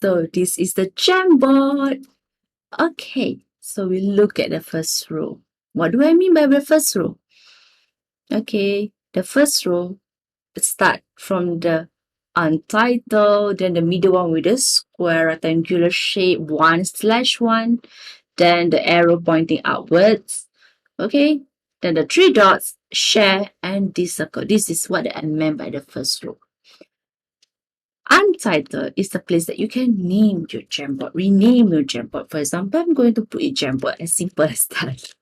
So this is the Jamboard. Okay, so we look at the first row. What do I mean by the first row? Okay, the first row start from the untitled, then the middle one with a square rectangular shape 1/1, then the arrow pointing outwards. Okay, then the 3 dots, share, and this circle. This is what I meant by the first row. Untitled is the place that you can name your Jamboard, rename your Jamboard. For example, I'm going to put a Jamboard as simple as that.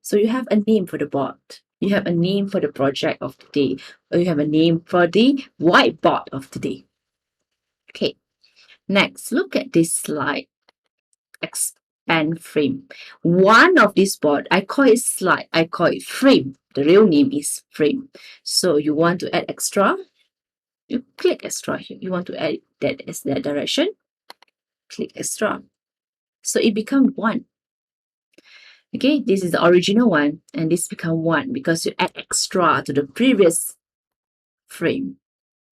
So you have a name for the board. You have a name for the project of the day. Or you have a name for the whiteboard of the day. Okay. Next, look at this slide. Expand frame. One of this board, I call it slide. I call it frame. The real name is frame. So you want to add extra. You click extra here. You want to add that as that direction. Click extra. So it becomes 1. Okay, this is the original one, and this become 1 because you add extra to the previous frame.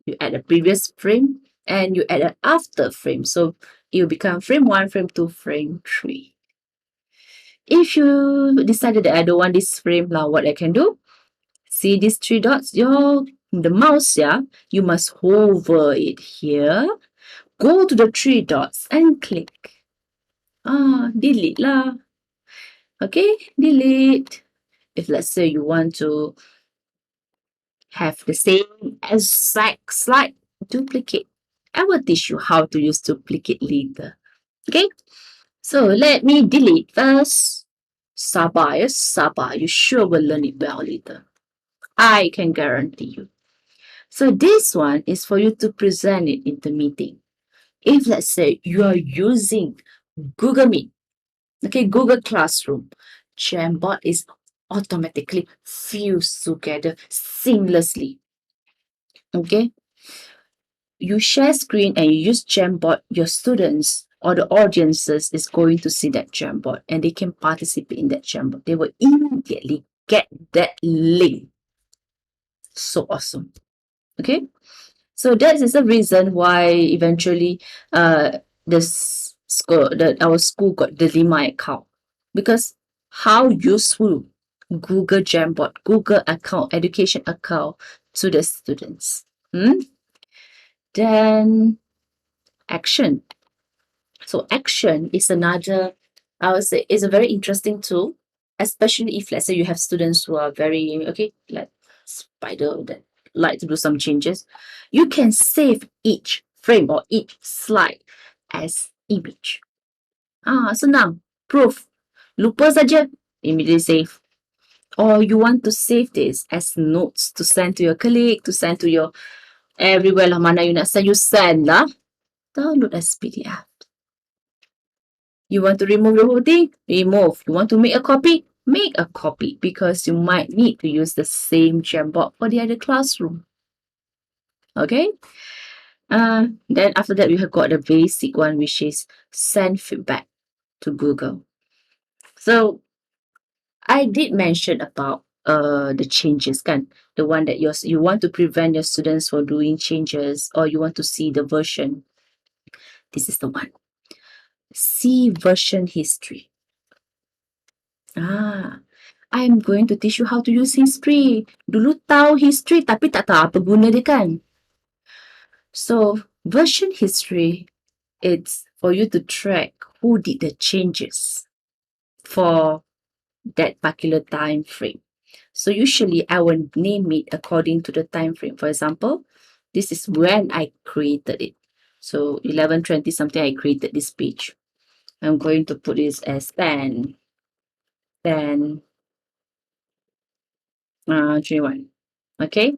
You add a previous frame and you add an after frame. So it will become frame 1, frame 2, frame 3. If you decided that I don't want this frame, now what I can do? See these 3 dots? The mouse, yeah, you must hover it here. Go to the 3 dots and click. Delete lah. Okay, delete. If let's say you want to have the same exact slide, duplicate. I will teach you how to use duplicate later. Okay, so let me delete first. Sabar, yes, Sabar. You sure will learn it well later. I can guarantee you. So this one is for you to present it in the meeting. If let's say you are using Google Meet, okay, Google Classroom, Jamboard is automatically fused together seamlessly. Okay, you share screen and you use Jamboard, your students or the audiences is going to see that Jamboard and they can participate in that Jamboard. They will immediately get that link. So awesome. Okay, so that is the reason why eventually our school got the Lima account, because how useful Google Jamboard, Google account, education account to the students. Then action. So action is another, I would say, is a very interesting tool, especially if let's say you have students who are very, like spider that like to do some changes. You can save each frame or each slide as image. Senang. Proof. Lupa saja, immediately save. Or you want to save this as notes to send to your colleague, to send to your everywhere lah mana you nak send, you send lah. Download as PDF. You want to remove the whole thing? Remove. You want to make a copy? Make a copy, because you might need to use the same Jamboard for the other classroom. Okay? Then after that, we have got the basic one, which is send feedback to Google. So I did mention about the changes, kan? The one that you want to prevent your students from doing changes, or you want to see the version. This is the one. See version history. I'm going to teach you how to use history. Dulu tahu history tapi tak tahu apa guna dia, kan? So version history, it's for you to track who did the changes for that particular time frame. So usually I will name it according to the time frame. For example, this is when I created it. So 11:20 something I created this page. I'm going to put this as 10. 21. Okay.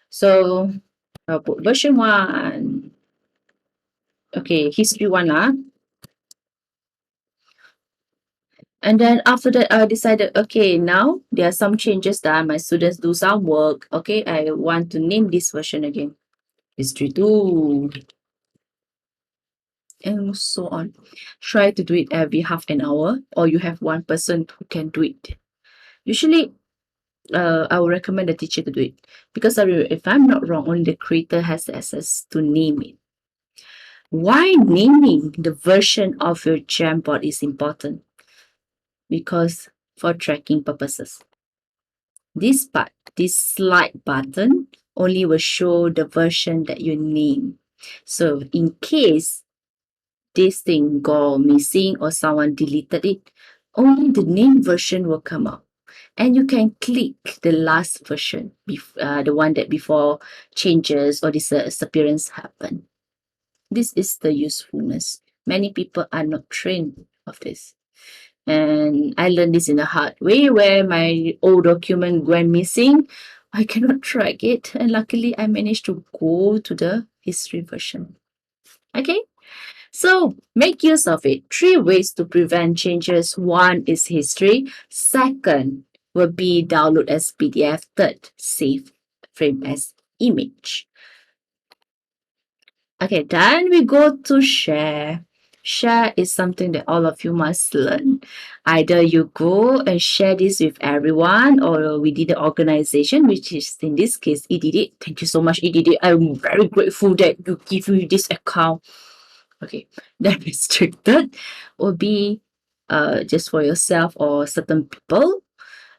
So I'll put version 1. Okay, history 1 lah. And then after that, I decided, okay, now there are some changes that my students do some work. Okay, I want to name this version again. History 2. And so on. Try to do it every half an hour, or you have one person who can do it. Usually, I would recommend the teacher to do it, because if I'm not wrong, only the creator has access to name it. Why naming the version of your Jamboard is important? Because for tracking purposes. This part, this slide button, only will show the version that you name. So in case this thing go missing or someone deleted it, only the name version will come up. And you can click the last version, the one that before changes or disappearance happen. This is the usefulness. Many people are not trained of this. And I learned this in a hard way, where my old document went missing. I cannot track it. And luckily, I managed to go to the history version. Okay? So make use of it. 3 ways to prevent changes. 1 is history. 2nd will be download as PDF. 3rd, save frame as image. Okay, then we go to share. Share is something that all of you must learn. Either you go and share this with everyone, or within the organization, which is in this case EDD. Thank you so much, EDD. I'm very grateful that you give me this account. Okay, then restricted will be just for yourself or certain people,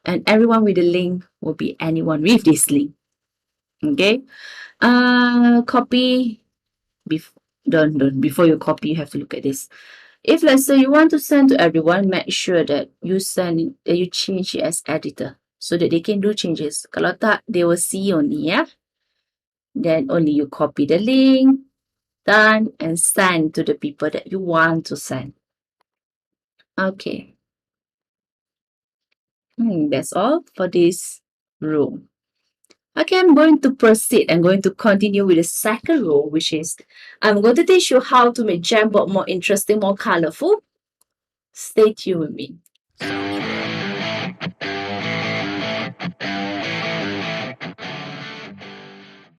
and everyone with the link will be anyone with this link. Okay, copy. Before you copy, you have to look at this. If let's say you want to send to everyone, make sure that you change it as editor so that they can do changes. Kalau tak, they will see only, yeah. Then only you copy the link, done, and send to the people that you want to send. Okay. That's all for this row. Okay, I'm going to proceed. I'm going to continue with the second row, which is I'm going to teach you how to make Jamboard more interesting, more colorful. Stay tuned with me.